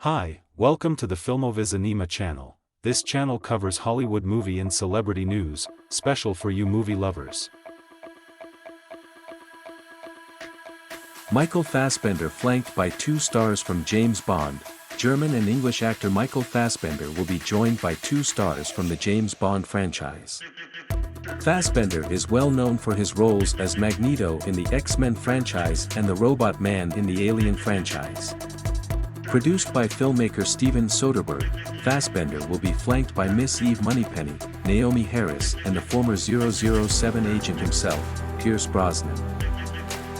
Hi, welcome to the Filmoviz Anima channel. This channel covers Hollywood movie and celebrity news, special for you movie lovers. Michael Fassbender flanked by two stars from James Bond. German and English actor Michael Fassbender will be joined by two stars from the James Bond franchise. Fassbender is well known for his roles as Magneto in the X-Men franchise and the Robot Man in the Alien franchise. Produced by filmmaker Steven Soderbergh, Fassbender will be flanked by Miss Eve Moneypenny, Naomi Harris and the former 007 agent himself, Pierce Brosnan.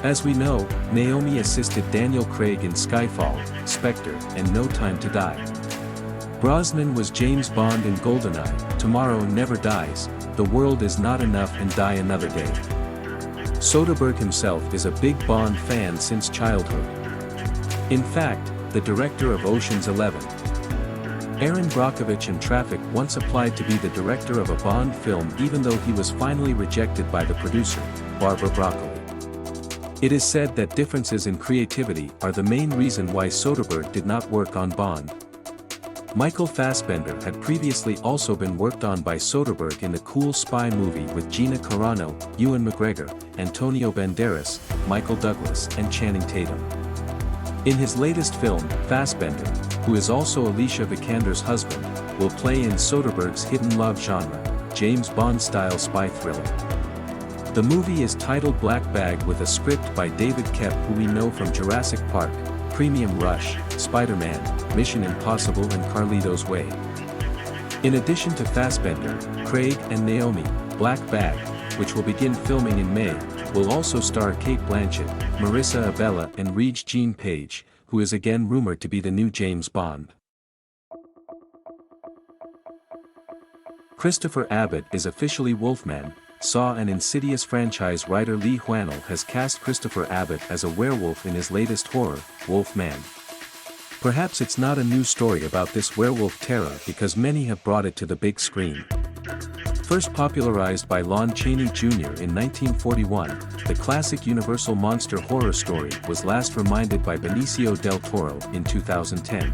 As we know, Naomi assisted Daniel Craig in Skyfall, Spectre, and No Time to Die. Brosnan was James Bond in GoldenEye, Tomorrow Never Dies, The World Is Not Enough and Die Another Day. Soderbergh himself is a big Bond fan since childhood. In fact, the director of Ocean's 11, Aaron Brockovich in Traffic once applied to be the director of a Bond film even though he was finally rejected by the producer, Barbara Broccoli. It is said that differences in creativity are the main reason why Soderbergh did not work on Bond. Michael Fassbender had previously also been worked on by Soderbergh in the Cool Spy movie with Gina Carano, Ewan McGregor, Antonio Banderas, Michael Douglas and Channing Tatum. In his latest film, Fassbender, who is also Alicia Vikander's husband, will play in Soderbergh's hidden love genre, James Bond-style spy thriller. The movie is titled Black Bag with a script by David Koepp who we know from Jurassic Park, Premium Rush, Spider-Man, Mission Impossible and Carlito's Way. In addition to Fassbender, Craig and Naomi, Black Bag, which will begin filming in May, will also star Cate Blanchett, Marissa Abela and Regé-Jean Page, who is again rumored to be the new James Bond. Christopher Abbott is officially Wolfman. Saw and Insidious franchise writer Lee Hwanel has cast Christopher Abbott as a werewolf in his latest horror, Wolfman. Perhaps it's not a new story about this werewolf terror because many have brought it to the big screen. First popularized by Lon Chaney Jr. in 1941, the classic Universal monster horror story was last reminded by Benicio del Toro in 2010.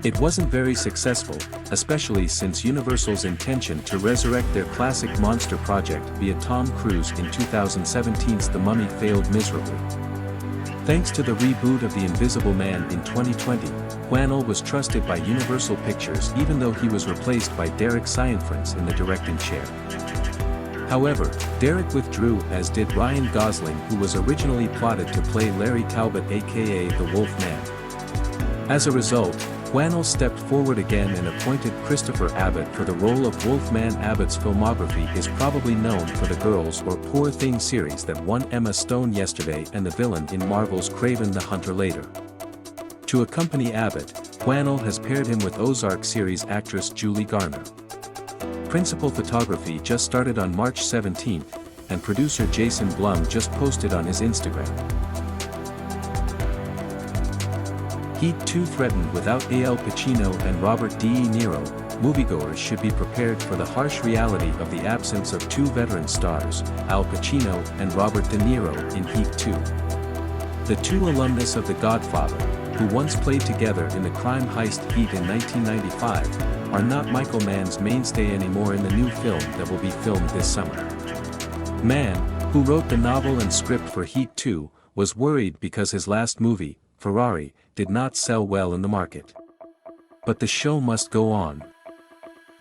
It wasn't very successful, especially since Universal's intention to resurrect their classic monster project via Tom Cruise in 2017's The Mummy failed miserably. Thanks to the reboot of The Invisible Man in 2020, Hwanel was trusted by Universal Pictures even though he was replaced by Derek Cianfrance in the directing chair. However, Derek withdrew as did Ryan Gosling who was originally plotted to play Larry Talbot aka the Wolfman. As a result, Hwanel stepped forward again and appointed Christopher Abbott for the role of Wolfman. Abbott's filmography is probably known for the Girls or Poor Thing series that won Emma Stone yesterday and the villain in Marvel's Kraven the Hunter later. To accompany Abbott, Hwanel has paired him with Ozark series actress Julie Garner. Principal photography just started on March 17th, and producer Jason Blum just posted on his Instagram. Heat 2 threatened without Al Pacino and Robert De Niro. Moviegoers should be prepared for the harsh reality of the absence of two veteran stars, Al Pacino and Robert De Niro, in Heat 2. The two alumnus of The Godfather, who once played together in the crime heist Heat in 1995, are not Michael Mann's mainstay anymore in the new film that will be filmed this summer. Mann, who wrote the novel and script for Heat 2, was worried because his last movie, Ferrari, did not sell well in the market. But the show must go on.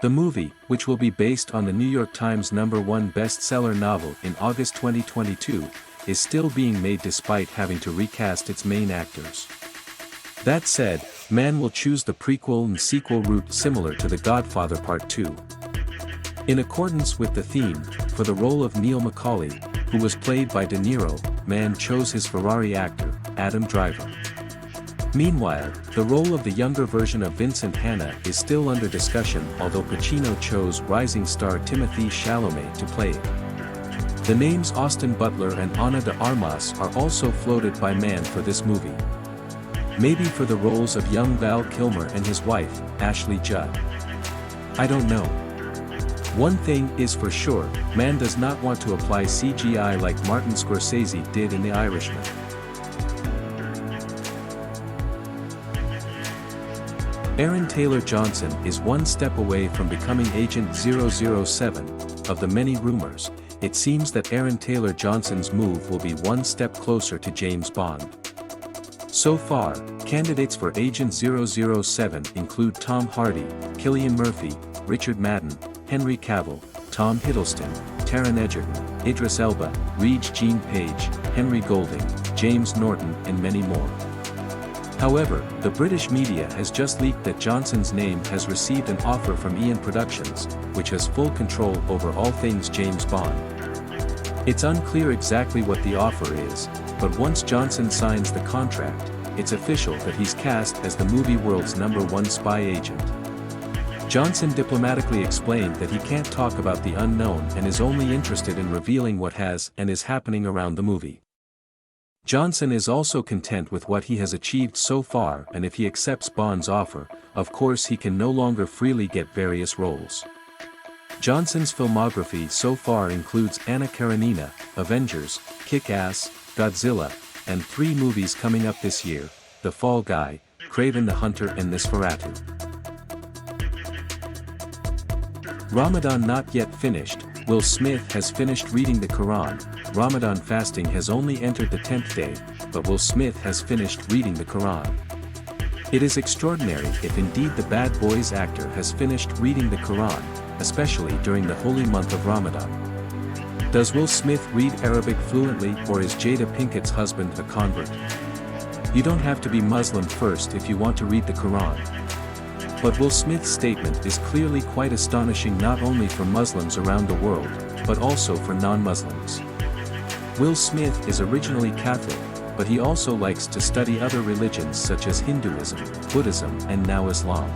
The movie, which will be based on the New York Times #1 bestseller novel in August 2022, is still being made despite having to recast its main actors. That said, Mann will choose the prequel and sequel route similar to The Godfather Part 2. In accordance with the theme, for the role of Neil McCauley, who was played by De Niro, Mann chose his Ferrari actor, Adam Driver. Meanwhile, the role of the younger version of Vincent Hanna is still under discussion although Pacino chose rising star Timothée Chalamet to play it. The names Austin Butler and Ana de Armas are also floated by Mann for this movie. Maybe for the roles of young Val Kilmer and his wife, Ashley Judd. I don't know. One thing is for sure, Mann does not want to apply CGI like Martin Scorsese did in The Irishman. Aaron Taylor Johnson is one step away from becoming Agent 007. Of the many rumors, it seems that Aaron Taylor Johnson's move will be one step closer to James Bond. So far, candidates for Agent 007 include Tom Hardy, Cillian Murphy, Richard Madden, Henry Cavill, Tom Hiddleston, Taron Egerton, Idris Elba, Regé-Jean Page, Henry Golding, James Norton and many more. However, the British media has just leaked that Johnson's name has received an offer from Eon Productions, which has full control over all things James Bond. It's unclear exactly what the offer is, but once Johnson signs the contract, it's official that he's cast as the movie world's #1 spy agent. Johnson diplomatically explained that he can't talk about the unknown and is only interested in revealing what has and is happening around the movie. Johnson is also content with what he has achieved so far, and if he accepts Bond's offer, of course he can no longer freely get various roles. Johnson's filmography so far includes Anna Karenina, Avengers, Kick-Ass, Godzilla, and 3 movies coming up this year, The Fall Guy, Kraven the Hunter and Nosferatu. Ramadan not yet finished. Will Smith has finished reading the Qur'an. Ramadan fasting has only entered the 10th day, but Will Smith has finished reading the Qur'an. It is extraordinary if indeed the Bad Boys actor has finished reading the Qur'an, especially during the holy month of Ramadan. Does Will Smith read Arabic fluently, or is Jada Pinkett's husband a convert? You don't have to be Muslim first if you want to read the Qur'an. But Will Smith's statement is clearly quite astonishing, not only for Muslims around the world, but also for non-Muslims. Will Smith is originally Catholic, but he also likes to study other religions such as Hinduism, Buddhism and now Islam.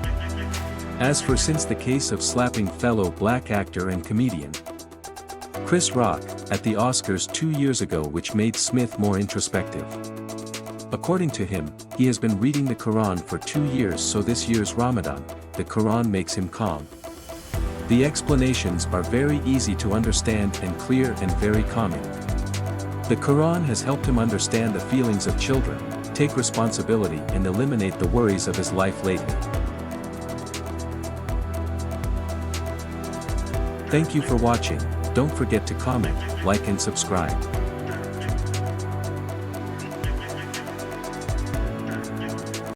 As for since the case of slapping fellow black actor and comedian Chris Rock at the Oscars 2 years ago, which made Smith more introspective. According to him, he has been reading the Quran for 2 years, so this year's Ramadan, the Quran makes him calm. The explanations are very easy to understand and clear and very calming. The Quran has helped him understand the feelings of children, take responsibility and eliminate the worries of his life lately. Thank you for watching. Don't forget to comment, like and subscribe.